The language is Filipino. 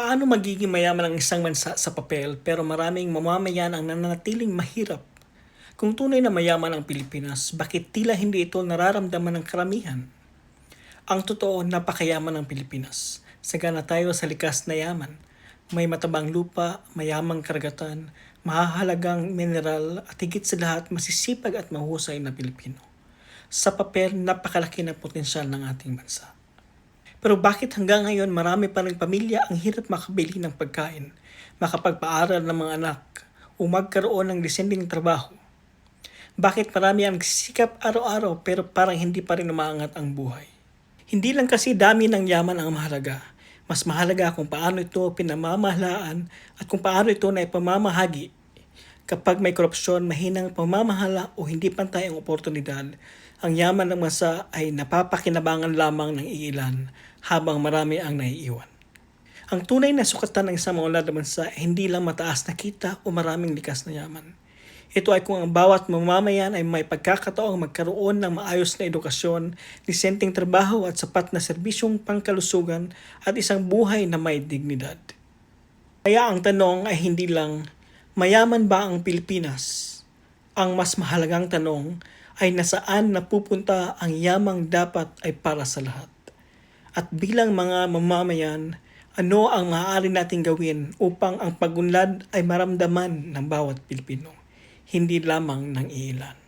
Paano magiging mayaman ang isang bansa sa papel pero maraming mamamayan ang nananatiling mahirap? Kung tunay na mayaman ang Pilipinas, bakit tila hindi ito nararamdaman ng karamihan? Ang totoo, napakayaman ng Pilipinas. Sagana tayo sa likas na yaman. May matabang lupa, mayamang karagatan, mahahalagang mineral at higit sa lahat masisipag at mahusay na Pilipino. Sa papel, napakalaki ng potensyal ng ating bansa. Pero bakit hanggang ngayon marami pa rin pamilya ang hirap makabili ng pagkain, makapagpaaral ng mga anak, o magkaroon ng desending trabaho? Bakit marami ang nagsisikap araw-araw pero parang hindi pa rin umaangat ang buhay? Hindi lang kasi dami ng yaman ang mahalaga. Mas mahalaga kung paano ito pinamamahalaan at kung paano ito na ipamamahagi. Kapag may korupsyon, mahinang pamamahala o hindi pantay ang oportunidad, ang yaman ng bansa ay napapakinabangan lamang ng iilan habang marami ang naiiwan. Ang tunay na sukatan ng isang maunlad na bansa ay hindi lang mataas na kita o maraming likas na yaman. Ito ay kung ang bawat mamamayan ay may pagkakataong magkaroon ng maayos na edukasyon, disenteng trabaho at sapat na serbisyong pangkalusugan at isang buhay na may dignidad. Kaya ang tanong ay hindi lang, mayaman ba ang Pilipinas? Ang mas mahalagang tanong ay nasaan napupunta ang yamang dapat ay para sa lahat. At bilang mga mamamayan, ano ang maaari nating gawin upang ang pagunlad ay maramdaman ng bawat Pilipino, hindi lamang ng ilan?